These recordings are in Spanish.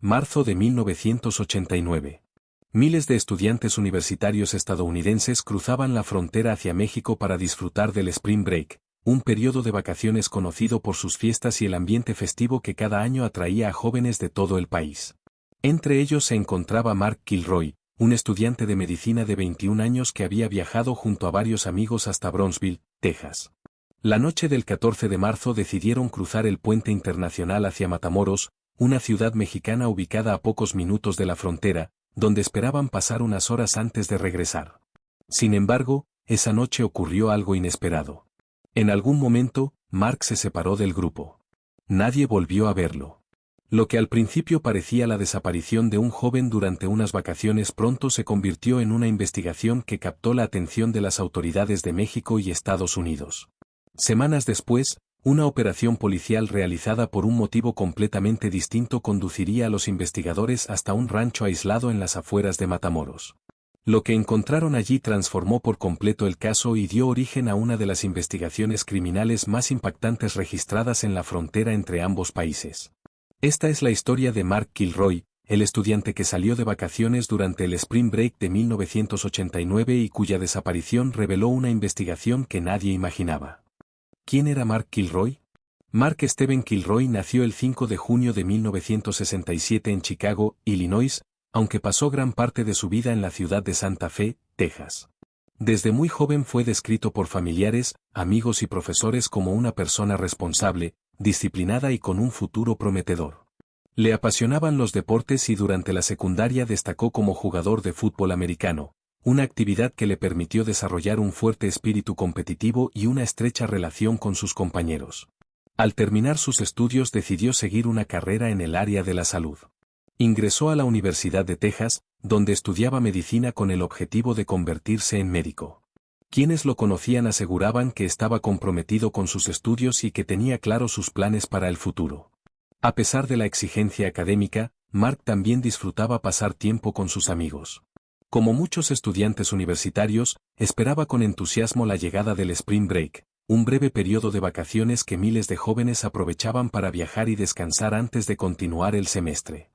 marzo de 1989. Miles de estudiantes universitarios estadounidenses cruzaban la frontera hacia México para disfrutar del Spring Break, un periodo de vacaciones conocido por sus fiestas y el ambiente festivo que cada año atraía a jóvenes de todo el país. Entre ellos se encontraba Mark Kilroy, un estudiante de medicina de 21 años que había viajado junto a varios amigos hasta Brownsville, Texas. La noche del 14 de marzo decidieron cruzar el puente internacional hacia Matamoros, una ciudad mexicana ubicada a pocos minutos de la frontera, donde esperaban pasar unas horas antes de regresar. Sin embargo, esa noche ocurrió algo inesperado. En algún momento, Mark se separó del grupo. Nadie volvió a verlo. Lo que al principio parecía la desaparición de un joven durante unas vacaciones pronto se convirtió en una investigación que captó la atención de las autoridades de México y Estados Unidos. Semanas después, una operación policial realizada por un motivo completamente distinto conduciría a los investigadores hasta un rancho aislado en las afueras de Matamoros. Lo que encontraron allí transformó por completo el caso y dio origen a una de las investigaciones criminales más impactantes registradas en la frontera entre ambos países. Esta es la historia de Mark Kilroy, el estudiante que salió de vacaciones durante el Spring Break de 1989 y cuya desaparición reveló una investigación que nadie imaginaba. ¿Quién era Mark Kilroy? Mark Steven Kilroy nació el 5 de junio de 1967 en Chicago, Illinois, aunque pasó gran parte de su vida en la ciudad de Santa Fe, Texas. Desde muy joven fue descrito por familiares, amigos y profesores como una persona responsable, disciplinada y con un futuro prometedor. Le apasionaban los deportes y durante la secundaria destacó como jugador de fútbol americano, una actividad que le permitió desarrollar un fuerte espíritu competitivo y una estrecha relación con sus compañeros. Al terminar sus estudios decidió seguir una carrera en el área de la salud. Ingresó a la Universidad de Texas, donde estudiaba medicina con el objetivo de convertirse en médico. Quienes lo conocían aseguraban que estaba comprometido con sus estudios y que tenía claros sus planes para el futuro. A pesar de la exigencia académica, Mark también disfrutaba pasar tiempo con sus amigos. Como muchos estudiantes universitarios, esperaba con entusiasmo la llegada del Spring Break, un breve periodo de vacaciones que miles de jóvenes aprovechaban para viajar y descansar antes de continuar el semestre.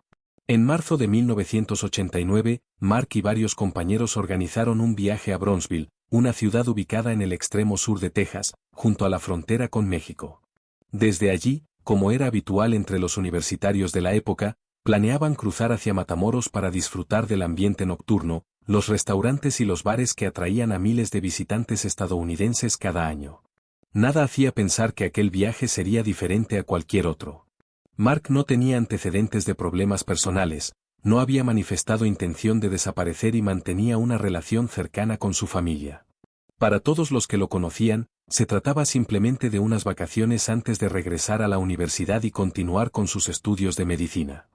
En marzo de 1989, Mark y varios compañeros organizaron un viaje a Brownsville, una ciudad ubicada en el extremo sur de Texas, junto a la frontera con México. Desde allí, como era habitual entre los universitarios de la época, planeaban cruzar hacia Matamoros para disfrutar del ambiente nocturno, los restaurantes y los bares que atraían a miles de visitantes estadounidenses cada año. Nada hacía pensar que aquel viaje sería diferente a cualquier otro. Mark no tenía antecedentes de problemas personales, no había manifestado intención de desaparecer y mantenía una relación cercana con su familia. Para todos los que lo conocían, se trataba simplemente de unas vacaciones antes de regresar a la universidad y continuar con sus estudios de medicina.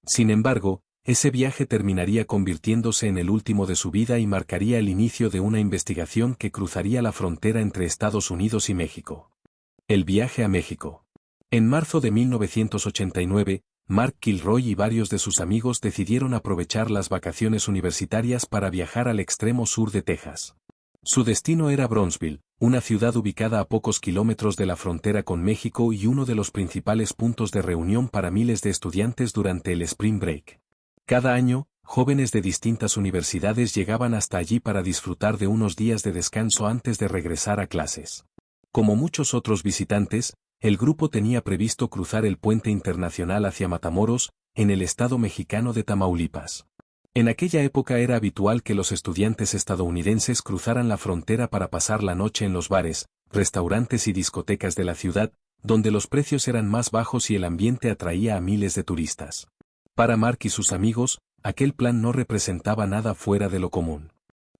Sin embargo, ese viaje terminaría convirtiéndose en el último de su vida y marcaría el inicio de una investigación que cruzaría la frontera entre Estados Unidos y México. El viaje a México. En marzo de 1989, Mark Kilroy y varios de sus amigos decidieron aprovechar las vacaciones universitarias para viajar al extremo sur de Texas. Su destino era Brownsville, una ciudad ubicada a pocos kilómetros de la frontera con México y uno de los principales puntos de reunión para miles de estudiantes durante el Spring Break. Cada año, jóvenes de distintas universidades llegaban hasta allí para disfrutar de unos días de descanso antes de regresar a clases. Como muchos otros visitantes, el grupo tenía previsto cruzar el puente internacional hacia Matamoros, en el estado mexicano de Tamaulipas. En aquella época era habitual que los estudiantes estadounidenses cruzaran la frontera para pasar la noche en los bares, restaurantes y discotecas de la ciudad, donde los precios eran más bajos y el ambiente atraía a miles de turistas. Para Mark y sus amigos, aquel plan no representaba nada fuera de lo común.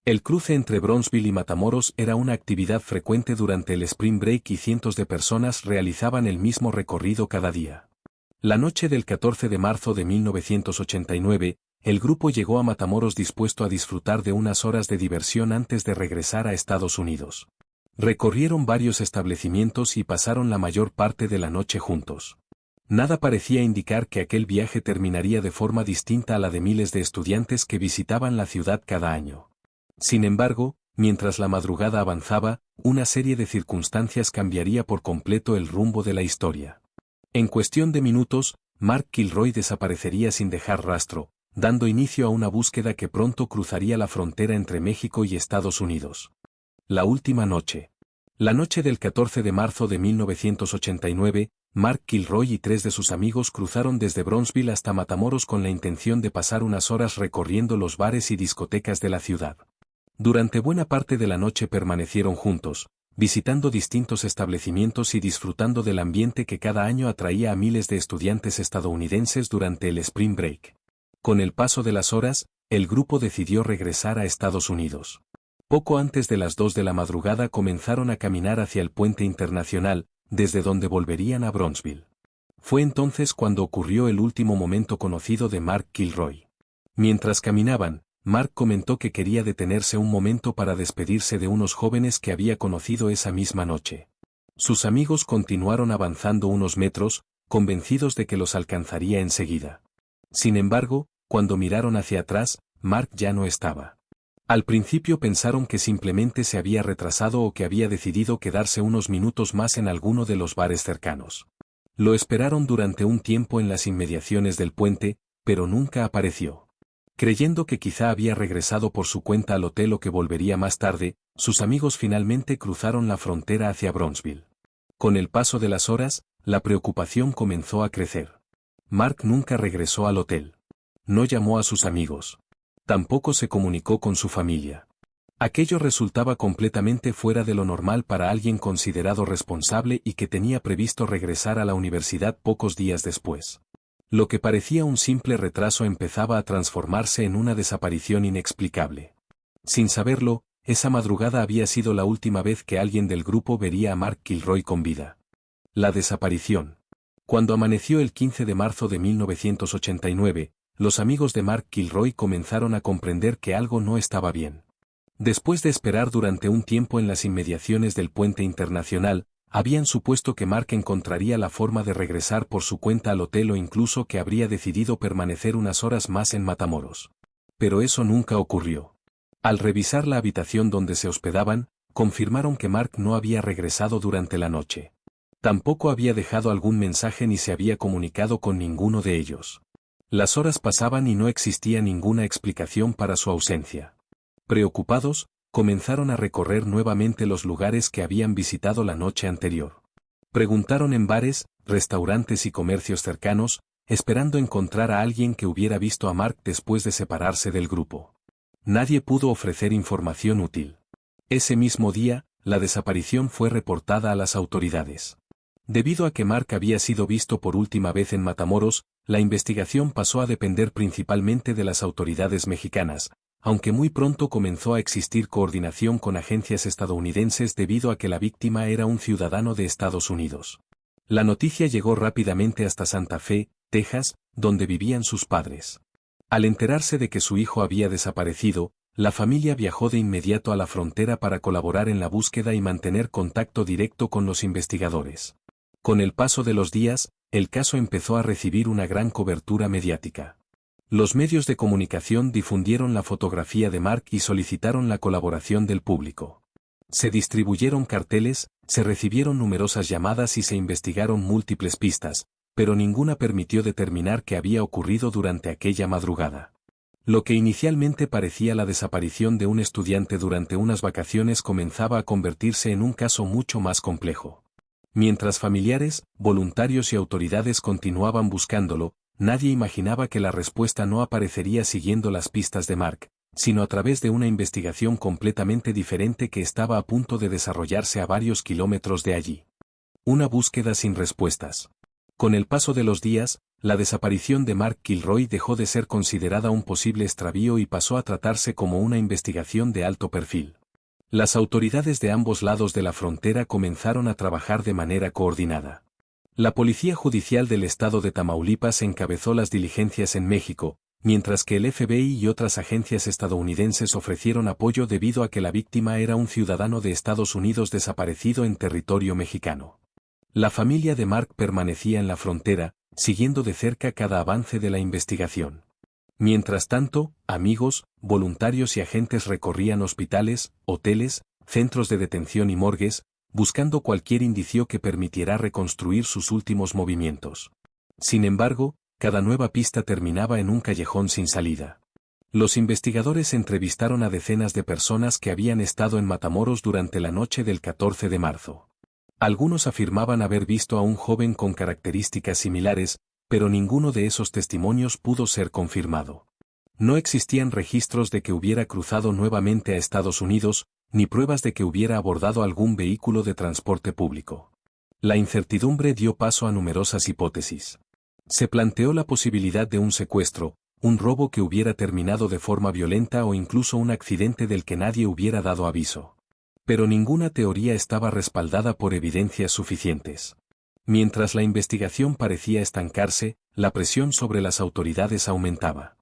El cruce entre Brownsville y Matamoros era una actividad frecuente durante el Spring Break y cientos de personas realizaban el mismo recorrido cada día. La noche del 14 de marzo de 1989, el grupo llegó a Matamoros dispuesto a disfrutar de unas horas de diversión antes de regresar a Estados Unidos. Recorrieron varios establecimientos y pasaron la mayor parte de la noche juntos. Nada parecía indicar que aquel viaje terminaría de forma distinta a la de miles de estudiantes que visitaban la ciudad cada año. Sin embargo, mientras la madrugada avanzaba, una serie de circunstancias cambiaría por completo el rumbo de la historia. En cuestión de minutos, Mark Kilroy desaparecería sin dejar rastro, dando inicio a una búsqueda que pronto cruzaría la frontera entre México y Estados Unidos. La última noche. La noche del 14 de marzo de 1989, Mark Kilroy y 3 de sus amigos cruzaron desde Brownsville hasta Matamoros con la intención de pasar unas horas recorriendo los bares y discotecas de la ciudad. Durante buena parte de la noche permanecieron juntos, visitando distintos establecimientos y disfrutando del ambiente que cada año atraía a miles de estudiantes estadounidenses durante el Spring Break. Con el paso de las horas, el grupo decidió regresar a Estados Unidos. Poco antes de las 2 de la madrugada comenzaron a caminar hacia el puente internacional, desde donde volverían a Brownsville. Fue entonces cuando ocurrió el último momento conocido de Mark Kilroy. Mientras caminaban, Mark comentó que quería detenerse un momento para despedirse de unos jóvenes que había conocido esa misma noche. Sus amigos continuaron avanzando unos metros, convencidos de que los alcanzaría enseguida. Sin embargo, cuando miraron hacia atrás, Mark ya no estaba. Al principio pensaron que simplemente se había retrasado o que había decidido quedarse unos minutos más en alguno de los bares cercanos. Lo esperaron durante un tiempo en las inmediaciones del puente, pero nunca apareció. Creyendo que quizá había regresado por su cuenta al hotel o que volvería más tarde, sus amigos finalmente cruzaron la frontera hacia Brownsville. Con el paso de las horas, la preocupación comenzó a crecer. Mark nunca regresó al hotel. No llamó a sus amigos. Tampoco se comunicó con su familia. Aquello resultaba completamente fuera de lo normal para alguien considerado responsable y que tenía previsto regresar a la universidad pocos días después. Lo que parecía un simple retraso empezaba a transformarse en una desaparición inexplicable. Sin saberlo, esa madrugada había sido la última vez que alguien del grupo vería a Mark Kilroy con vida. La desaparición. Cuando amaneció el 15 de marzo de 1989, los amigos de Mark Kilroy comenzaron a comprender que algo no estaba bien. Después de esperar durante un tiempo en las inmediaciones del puente internacional, habían supuesto que Mark encontraría la forma de regresar por su cuenta al hotel o incluso que habría decidido permanecer unas horas más en Matamoros. Pero eso nunca ocurrió. Al revisar la habitación donde se hospedaban, confirmaron que Mark no había regresado durante la noche. Tampoco había dejado algún mensaje ni se había comunicado con ninguno de ellos. Las horas pasaban y no existía ninguna explicación para su ausencia. Preocupados, comenzaron a recorrer nuevamente los lugares que habían visitado la noche anterior. Preguntaron en bares, restaurantes y comercios cercanos, esperando encontrar a alguien que hubiera visto a Mark después de separarse del grupo. Nadie pudo ofrecer información útil. Ese mismo día, la desaparición fue reportada a las autoridades. Debido a que Mark había sido visto por última vez en Matamoros, la investigación pasó a depender principalmente de las autoridades mexicanas, aunque muy pronto comenzó a existir coordinación con agencias estadounidenses debido a que la víctima era un ciudadano de Estados Unidos. La noticia llegó rápidamente hasta Santa Fe, Texas, donde vivían sus padres. Al enterarse de que su hijo había desaparecido, la familia viajó de inmediato a la frontera para colaborar en la búsqueda y mantener contacto directo con los investigadores. Con el paso de los días, el caso empezó a recibir una gran cobertura mediática. Los medios de comunicación difundieron la fotografía de Mark y solicitaron la colaboración del público. Se distribuyeron carteles, se recibieron numerosas llamadas y se investigaron múltiples pistas, pero ninguna permitió determinar qué había ocurrido durante aquella madrugada. Lo que inicialmente parecía la desaparición de un estudiante durante unas vacaciones comenzaba a convertirse en un caso mucho más complejo. Mientras familiares, voluntarios y autoridades continuaban buscándolo, nadie imaginaba que la respuesta no aparecería siguiendo las pistas de Mark, sino a través de una investigación completamente diferente que estaba a punto de desarrollarse a varios kilómetros de allí. Una búsqueda sin respuestas. Con el paso de los días, la desaparición de Mark Kilroy dejó de ser considerada un posible extravío y pasó a tratarse como una investigación de alto perfil. Las autoridades de ambos lados de la frontera comenzaron a trabajar de manera coordinada. La Policía Judicial del Estado de Tamaulipas encabezó las diligencias en México, mientras que el FBI y otras agencias estadounidenses ofrecieron apoyo debido a que la víctima era un ciudadano de Estados Unidos desaparecido en territorio mexicano. La familia de Mark permanecía en la frontera, siguiendo de cerca cada avance de la investigación. Mientras tanto, amigos, voluntarios y agentes recorrían hospitales, hoteles, centros de detención y morgues, buscando cualquier indicio que permitiera reconstruir sus últimos movimientos. Sin embargo, cada nueva pista terminaba en un callejón sin salida. Los investigadores entrevistaron a decenas de personas que habían estado en Matamoros durante la noche del 14 de marzo. Algunos afirmaban haber visto a un joven con características similares, pero ninguno de esos testimonios pudo ser confirmado. No existían registros de que hubiera cruzado nuevamente a Estados Unidos, ni pruebas de que hubiera abordado algún vehículo de transporte público. La incertidumbre dio paso a numerosas hipótesis. Se planteó la posibilidad de un secuestro, un robo que hubiera terminado de forma violenta o incluso un accidente del que nadie hubiera dado aviso. Pero ninguna teoría estaba respaldada por evidencias suficientes. Mientras la investigación parecía estancarse, la presión sobre las autoridades aumentaba.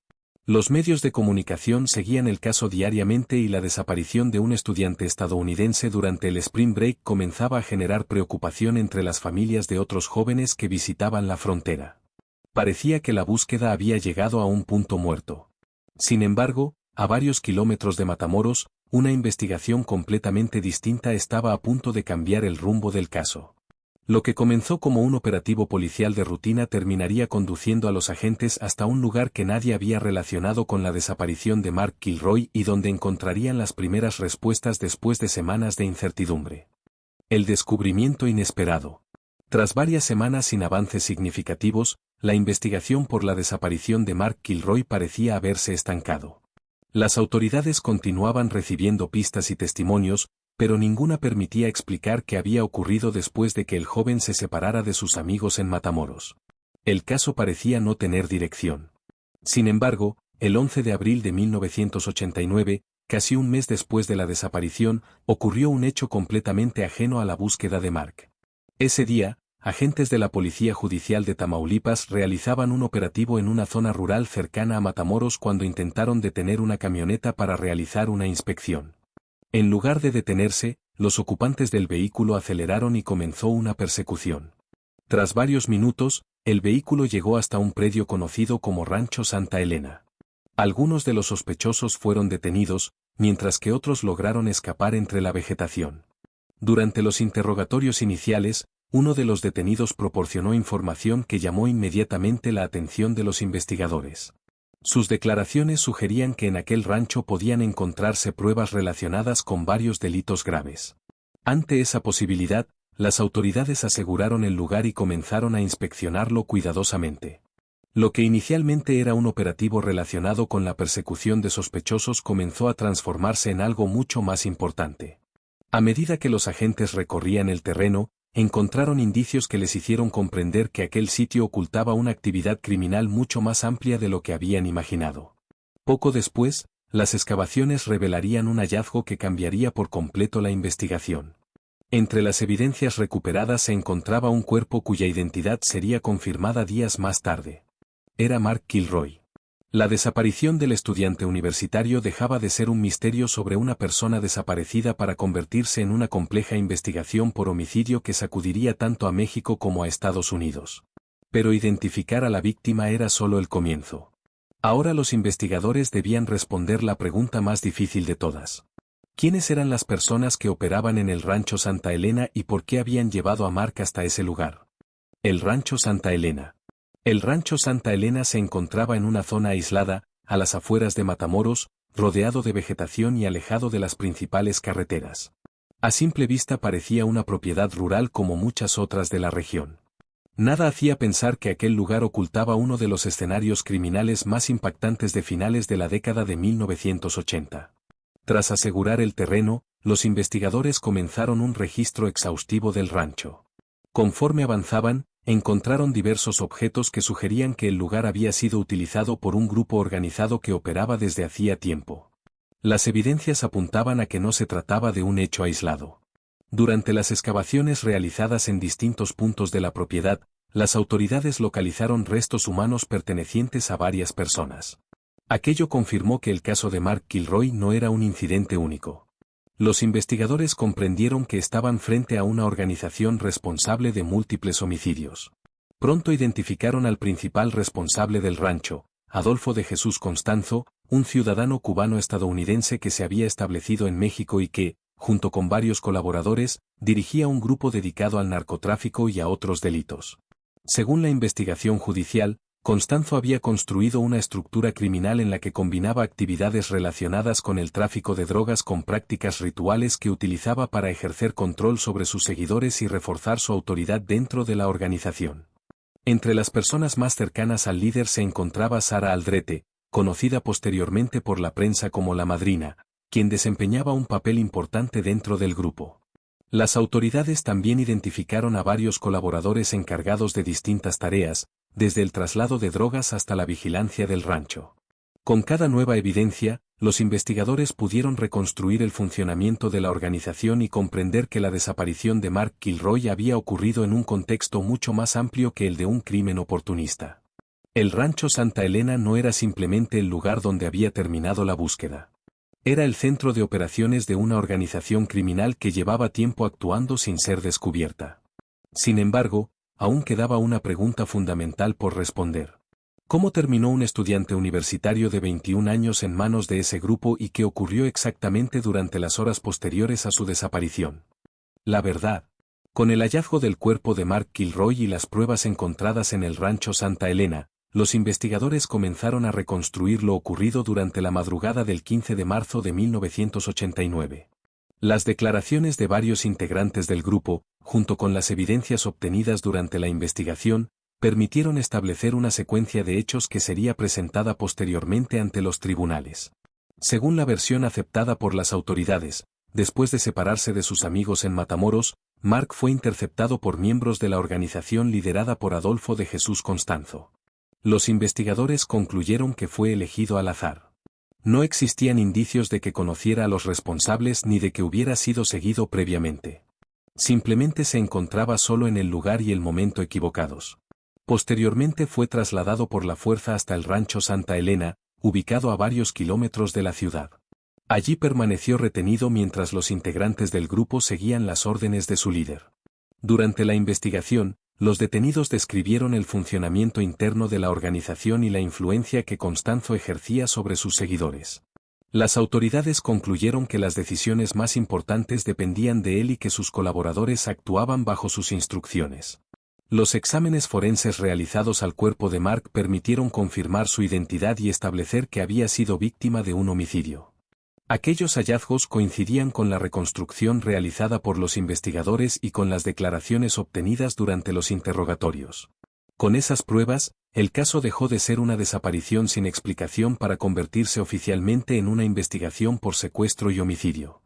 Los medios de comunicación seguían el caso diariamente y la desaparición de un estudiante estadounidense durante el Spring Break comenzaba a generar preocupación entre las familias de otros jóvenes que visitaban la frontera. Parecía que la búsqueda había llegado a un punto muerto. Sin embargo, a varios kilómetros de Matamoros, una investigación completamente distinta estaba a punto de cambiar el rumbo del caso. Lo que comenzó como un operativo policial de rutina terminaría conduciendo a los agentes hasta un lugar que nadie había relacionado con la desaparición de Mark Kilroy y donde encontrarían las primeras respuestas después de semanas de incertidumbre. El descubrimiento inesperado. Tras varias semanas sin avances significativos, la investigación por la desaparición de Mark Kilroy parecía haberse estancado. Las autoridades continuaban recibiendo pistas y testimonios, pero ninguna permitía explicar qué había ocurrido después de que el joven se separara de sus amigos en Matamoros. El caso parecía no tener dirección. Sin embargo, el 11 de abril de 1989, casi un mes después de la desaparición, ocurrió un hecho completamente ajeno a la búsqueda de Mark. Ese día, agentes de la Policía Judicial de Tamaulipas realizaban un operativo en una zona rural cercana a Matamoros cuando intentaron detener una camioneta para realizar una inspección. En lugar de detenerse, los ocupantes del vehículo aceleraron y comenzó una persecución. Tras varios minutos, el vehículo llegó hasta un predio conocido como Rancho Santa Elena. Algunos de los sospechosos fueron detenidos, mientras que otros lograron escapar entre la vegetación. Durante los interrogatorios iniciales, uno de los detenidos proporcionó información que llamó inmediatamente la atención de los investigadores. Sus declaraciones sugerían que en aquel rancho podían encontrarse pruebas relacionadas con varios delitos graves. Ante esa posibilidad, las autoridades aseguraron el lugar y comenzaron a inspeccionarlo cuidadosamente. Lo que inicialmente era un operativo relacionado con la persecución de sospechosos comenzó a transformarse en algo mucho más importante. A medida que los agentes recorrían el terreno, encontraron indicios que les hicieron comprender que aquel sitio ocultaba una actividad criminal mucho más amplia de lo que habían imaginado. Poco después, las excavaciones revelarían un hallazgo que cambiaría por completo la investigación. Entre las evidencias recuperadas se encontraba un cuerpo cuya identidad sería confirmada días más tarde. Era Mark Kilroy. La desaparición del estudiante universitario dejaba de ser un misterio sobre una persona desaparecida para convertirse en una compleja investigación por homicidio que sacudiría tanto a México como a Estados Unidos. Pero identificar a la víctima era solo el comienzo. Ahora los investigadores debían responder la pregunta más difícil de todas. ¿Quiénes eran las personas que operaban en el Rancho Santa Elena y por qué habían llevado a Mark hasta ese lugar? El Rancho Santa Elena. El Rancho Santa Elena se encontraba en una zona aislada, a las afueras de Matamoros, rodeado de vegetación y alejado de las principales carreteras. A simple vista parecía una propiedad rural como muchas otras de la región. Nada hacía pensar que aquel lugar ocultaba uno de los escenarios criminales más impactantes de finales de la década de 1980. Tras asegurar el terreno, los investigadores comenzaron un registro exhaustivo del rancho. Conforme avanzaban, encontraron diversos objetos que sugerían que el lugar había sido utilizado por un grupo organizado que operaba desde hacía tiempo. Las evidencias apuntaban a que no se trataba de un hecho aislado. Durante las excavaciones realizadas en distintos puntos de la propiedad, las autoridades localizaron restos humanos pertenecientes a varias personas. Aquello confirmó que el caso de Mark Kilroy no era un incidente único. Los investigadores comprendieron que estaban frente a una organización responsable de múltiples homicidios. Pronto identificaron al principal responsable del rancho, Adolfo de Jesús Constanzo, un ciudadano cubano-estadounidense que se había establecido en México y que, junto con varios colaboradores, dirigía un grupo dedicado al narcotráfico y a otros delitos. Según la investigación judicial, Constanzo había construido una estructura criminal en la que combinaba actividades relacionadas con el tráfico de drogas con prácticas rituales que utilizaba para ejercer control sobre sus seguidores y reforzar su autoridad dentro de la organización. Entre las personas más cercanas al líder se encontraba Sara Aldrete, conocida posteriormente por la prensa como la Madrina, quien desempeñaba un papel importante dentro del grupo. Las autoridades también identificaron a varios colaboradores encargados de distintas tareas, desde el traslado de drogas hasta la vigilancia del rancho. Con cada nueva evidencia, los investigadores pudieron reconstruir el funcionamiento de la organización y comprender que la desaparición de Mark Kilroy había ocurrido en un contexto mucho más amplio que el de un crimen oportunista. El rancho Santa Elena no era simplemente el lugar donde había terminado la búsqueda. Era el centro de operaciones de una organización criminal que llevaba tiempo actuando sin ser descubierta. Sin embargo, aún quedaba una pregunta fundamental por responder. ¿Cómo terminó un estudiante universitario de 21 años en manos de ese grupo y qué ocurrió exactamente durante las horas posteriores a su desaparición? La verdad. Con el hallazgo del cuerpo de Mark Kilroy y las pruebas encontradas en el rancho Santa Elena, los investigadores comenzaron a reconstruir lo ocurrido durante la madrugada del 15 de marzo de 1989. Las declaraciones de varios integrantes del grupo, junto con las evidencias obtenidas durante la investigación, permitieron establecer una secuencia de hechos que sería presentada posteriormente ante los tribunales. Según la versión aceptada por las autoridades, después de separarse de sus amigos en Matamoros, Mark fue interceptado por miembros de la organización liderada por Adolfo de Jesús Constanzo. Los investigadores concluyeron que fue elegido al azar. No existían indicios de que conociera a los responsables ni de que hubiera sido seguido previamente. Simplemente se encontraba solo en el lugar y el momento equivocados. Posteriormente fue trasladado por la fuerza hasta el rancho Santa Elena, ubicado a varios kilómetros de la ciudad. Allí permaneció retenido mientras los integrantes del grupo seguían las órdenes de su líder. Durante la investigación, los detenidos describieron el funcionamiento interno de la organización y la influencia que Constanzo ejercía sobre sus seguidores. Las autoridades concluyeron que las decisiones más importantes dependían de él y que sus colaboradores actuaban bajo sus instrucciones. Los exámenes forenses realizados al cuerpo de Mark permitieron confirmar su identidad y establecer que había sido víctima de un homicidio. Aquellos hallazgos coincidían con la reconstrucción realizada por los investigadores y con las declaraciones obtenidas durante los interrogatorios. Con esas pruebas, el caso dejó de ser una desaparición sin explicación para convertirse oficialmente en una investigación por secuestro y homicidio.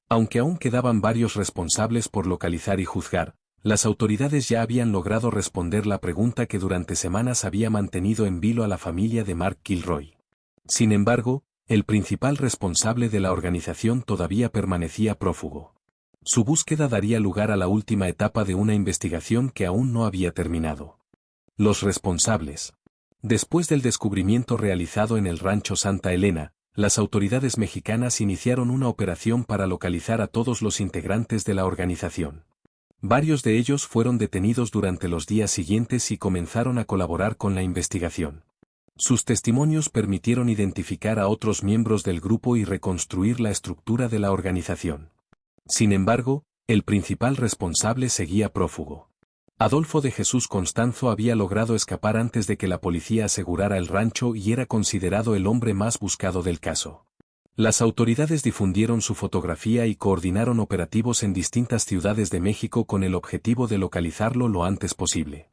Aunque aún quedaban varios responsables por localizar y juzgar, las autoridades ya habían logrado responder la pregunta que durante semanas había mantenido en vilo a la familia de Mark Kilroy. Sin embargo, el principal responsable de la organización todavía permanecía prófugo. Su búsqueda daría lugar a la última etapa de una investigación que aún no había terminado. Los responsables. Después del descubrimiento realizado en el rancho Santa Elena, las autoridades mexicanas iniciaron una operación para localizar a todos los integrantes de la organización. Varios de ellos fueron detenidos durante los días siguientes y comenzaron a colaborar con la investigación. Sus testimonios permitieron identificar a otros miembros del grupo y reconstruir la estructura de la organización. Sin embargo, el principal responsable seguía prófugo. Adolfo de Jesús Constanzo había logrado escapar antes de que la policía asegurara el rancho y era considerado el hombre más buscado del caso. Las autoridades difundieron su fotografía y coordinaron operativos en distintas ciudades de México con el objetivo de localizarlo lo antes posible.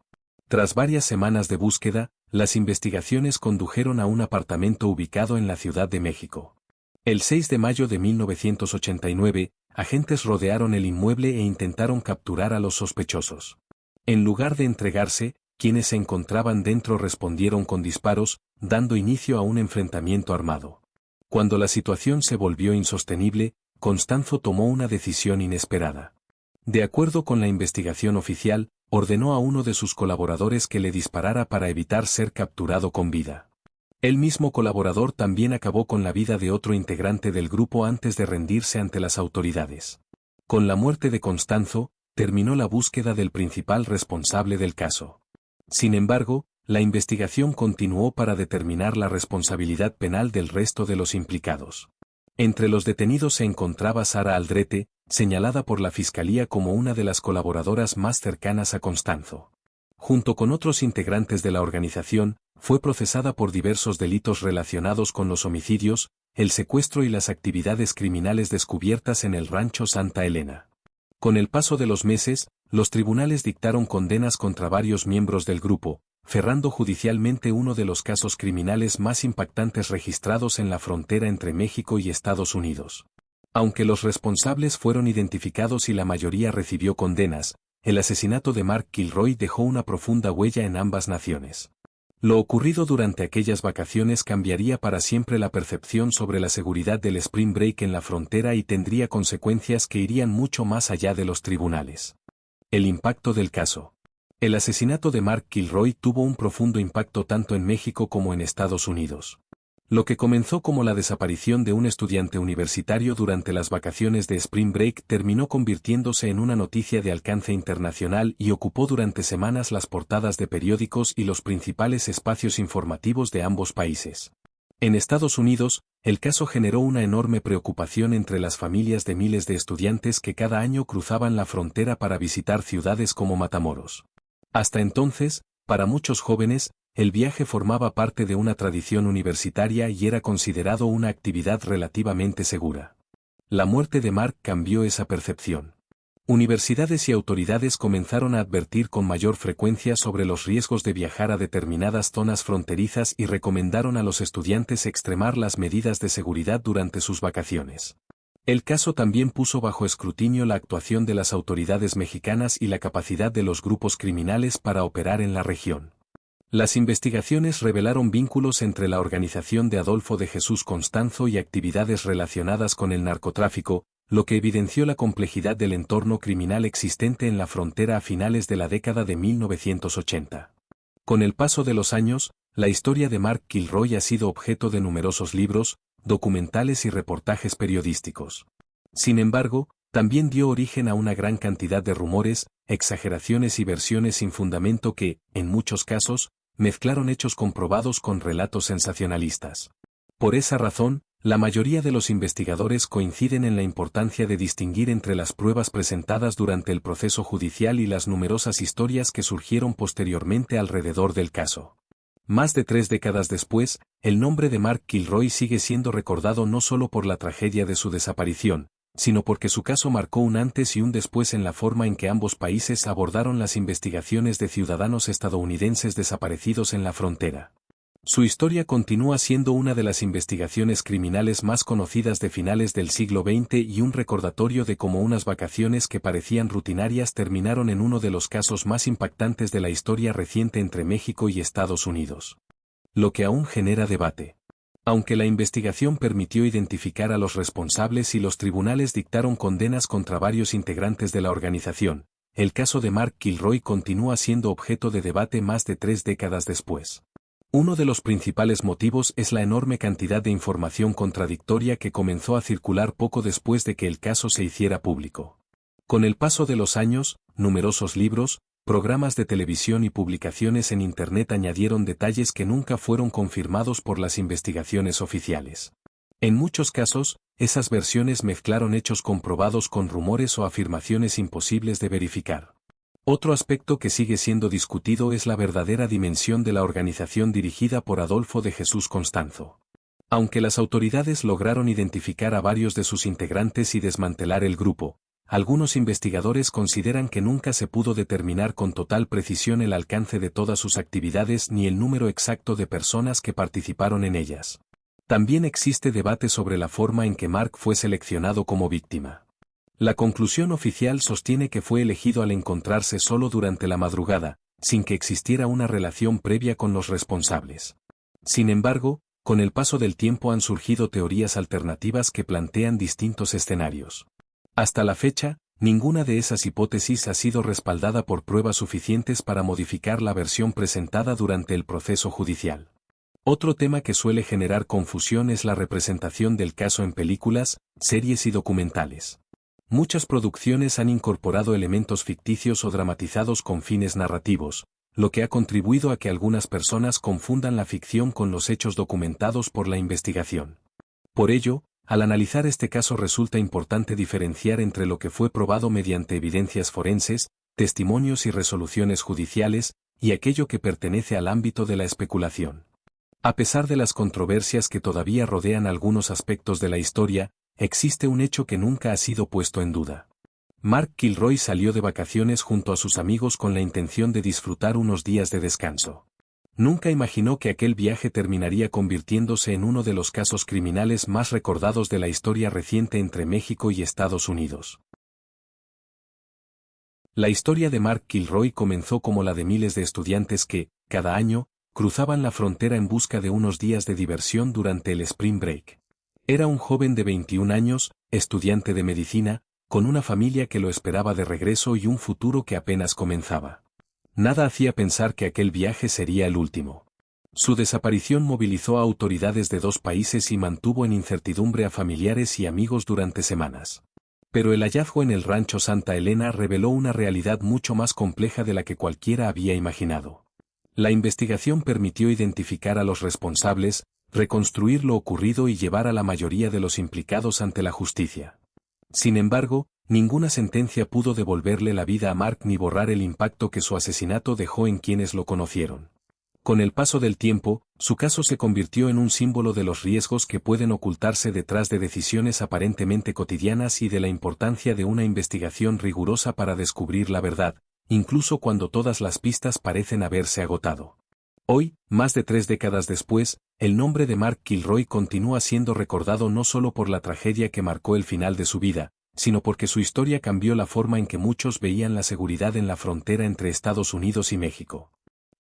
Tras varias semanas de búsqueda, las investigaciones condujeron a un apartamento ubicado en la Ciudad de México. El 6 de mayo de 1989, agentes rodearon el inmueble e intentaron capturar a los sospechosos. En lugar de entregarse, quienes se encontraban dentro respondieron con disparos, dando inicio a un enfrentamiento armado. Cuando la situación se volvió insostenible, Constanzo tomó una decisión inesperada. De acuerdo con la investigación oficial, ordenó a uno de sus colaboradores que le disparara para evitar ser capturado con vida. El mismo colaborador también acabó con la vida de otro integrante del grupo antes de rendirse ante las autoridades. Con la muerte de Constanzo, terminó la búsqueda del principal responsable del caso. Sin embargo, la investigación continuó para determinar la responsabilidad penal del resto de los implicados. Entre los detenidos se encontraba Sara Aldrete, señalada por la Fiscalía como una de las colaboradoras más cercanas a Constanzo. Junto con otros integrantes de la organización, fue procesada por diversos delitos relacionados con los homicidios, el secuestro y las actividades criminales descubiertas en el rancho Santa Elena. Con el paso de los meses, los tribunales dictaron condenas contra varios miembros del grupo, cerrando judicialmente uno de los casos criminales más impactantes registrados en la frontera entre México y Estados Unidos. Aunque los responsables fueron identificados y la mayoría recibió condenas, el asesinato de Mark Kilroy dejó una profunda huella en ambas naciones. Lo ocurrido durante aquellas vacaciones cambiaría para siempre la percepción sobre la seguridad del Spring Break en la frontera y tendría consecuencias que irían mucho más allá de los tribunales. El impacto del caso. El asesinato de Mark Kilroy tuvo un profundo impacto tanto en México como en Estados Unidos. Lo que comenzó como la desaparición de un estudiante universitario durante las vacaciones de Spring Break terminó convirtiéndose en una noticia de alcance internacional y ocupó durante semanas las portadas de periódicos y los principales espacios informativos de ambos países. En Estados Unidos, el caso generó una enorme preocupación entre las familias de miles de estudiantes que cada año cruzaban la frontera para visitar ciudades como Matamoros. Hasta entonces, para muchos jóvenes, el viaje formaba parte de una tradición universitaria y era considerado una actividad relativamente segura. La muerte de Mark cambió esa percepción. Universidades y autoridades comenzaron a advertir con mayor frecuencia sobre los riesgos de viajar a determinadas zonas fronterizas y recomendaron a los estudiantes extremar las medidas de seguridad durante sus vacaciones. El caso también puso bajo escrutinio la actuación de las autoridades mexicanas y la capacidad de los grupos criminales para operar en la región. Las investigaciones revelaron vínculos entre la organización de Adolfo de Jesús Constanzo y actividades relacionadas con el narcotráfico, lo que evidenció la complejidad del entorno criminal existente en la frontera a finales de la década de 1980. Con el paso de los años, la historia de Mark Kilroy ha sido objeto de numerosos libros, documentales y reportajes periodísticos. Sin embargo, también dio origen a una gran cantidad de rumores, exageraciones y versiones sin fundamento que, en muchos casos, mezclaron hechos comprobados con relatos sensacionalistas. Por esa razón, la mayoría de los investigadores coinciden en la importancia de distinguir entre las pruebas presentadas durante el proceso judicial y las numerosas historias que surgieron posteriormente alrededor del caso. Más de 3 décadas después, el nombre de Mark Kilroy sigue siendo recordado no solo por la tragedia de su desaparición, sino porque su caso marcó un antes y un después en la forma en que ambos países abordaron las investigaciones de ciudadanos estadounidenses desaparecidos en la frontera. Su historia continúa siendo una de las investigaciones criminales más conocidas de finales del siglo XX y un recordatorio de cómo unas vacaciones que parecían rutinarias terminaron en uno de los casos más impactantes de la historia reciente entre México y Estados Unidos. Lo que aún genera debate. Aunque la investigación permitió identificar a los responsables y los tribunales dictaron condenas contra varios integrantes de la organización, el caso de Mark Kilroy continúa siendo objeto de debate más de 3 décadas después. Uno de los principales motivos es la enorme cantidad de información contradictoria que comenzó a circular poco después de que el caso se hiciera público. Con el paso de los años, numerosos libros, programas de televisión y publicaciones en Internet añadieron detalles que nunca fueron confirmados por las investigaciones oficiales. En muchos casos, esas versiones mezclaron hechos comprobados con rumores o afirmaciones imposibles de verificar. Otro aspecto que sigue siendo discutido es la verdadera dimensión de la organización dirigida por Adolfo de Jesús Constanzo. Aunque las autoridades lograron identificar a varios de sus integrantes y desmantelar el grupo, algunos investigadores consideran que nunca se pudo determinar con total precisión el alcance de todas sus actividades ni el número exacto de personas que participaron en ellas. También existe debate sobre la forma en que Mark fue seleccionado como víctima. La conclusión oficial sostiene que fue elegido al encontrarse solo durante la madrugada, sin que existiera una relación previa con los responsables. Sin embargo, con el paso del tiempo han surgido teorías alternativas que plantean distintos escenarios. Hasta la fecha, ninguna de esas hipótesis ha sido respaldada por pruebas suficientes para modificar la versión presentada durante el proceso judicial. Otro tema que suele generar confusión es la representación del caso en películas, series y documentales. Muchas producciones han incorporado elementos ficticios o dramatizados con fines narrativos, lo que ha contribuido a que algunas personas confundan la ficción con los hechos documentados por la investigación. Por ello, al analizar este caso resulta importante diferenciar entre lo que fue probado mediante evidencias forenses, testimonios y resoluciones judiciales, y aquello que pertenece al ámbito de la especulación. A pesar de las controversias que todavía rodean algunos aspectos de la historia, existe un hecho que nunca ha sido puesto en duda. Mark Kilroy salió de vacaciones junto a sus amigos con la intención de disfrutar unos días de descanso. Nunca imaginó que aquel viaje terminaría convirtiéndose en uno de los casos criminales más recordados de la historia reciente entre México y Estados Unidos. La historia de Mark Kilroy comenzó como la de miles de estudiantes que, cada año, cruzaban la frontera en busca de unos días de diversión durante el Spring Break. Era un joven de 21 años, estudiante de medicina, con una familia que lo esperaba de regreso y un futuro que apenas comenzaba. Nada hacía pensar que aquel viaje sería el último. Su desaparición movilizó a autoridades de 2 países y mantuvo en incertidumbre a familiares y amigos durante semanas. Pero el hallazgo en el rancho Santa Elena reveló una realidad mucho más compleja de la que cualquiera había imaginado. La investigación permitió identificar a los responsables, reconstruir lo ocurrido y llevar a la mayoría de los implicados ante la justicia. Sin embargo, ninguna sentencia pudo devolverle la vida a Mark ni borrar el impacto que su asesinato dejó en quienes lo conocieron. Con el paso del tiempo, su caso se convirtió en un símbolo de los riesgos que pueden ocultarse detrás de decisiones aparentemente cotidianas y de la importancia de una investigación rigurosa para descubrir la verdad, incluso cuando todas las pistas parecen haberse agotado. Hoy, más de 3 décadas después, el nombre de Mark Kilroy continúa siendo recordado no solo por la tragedia que marcó el final de su vida, sino porque su historia cambió la forma en que muchos veían la seguridad en la frontera entre Estados Unidos y México.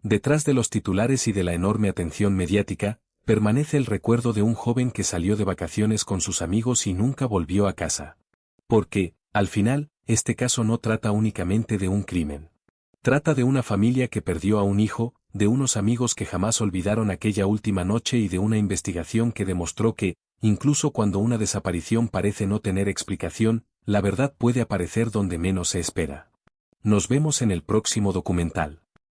Detrás de los titulares y de la enorme atención mediática, permanece el recuerdo de un joven que salió de vacaciones con sus amigos y nunca volvió a casa. Porque, al final, este caso no trata únicamente de un crimen. Trata de una familia que perdió a un hijo, de unos amigos que jamás olvidaron aquella última noche y de una investigación que demostró que, incluso cuando una desaparición parece no tener explicación, la verdad puede aparecer donde menos se espera. Nos vemos en el próximo documental.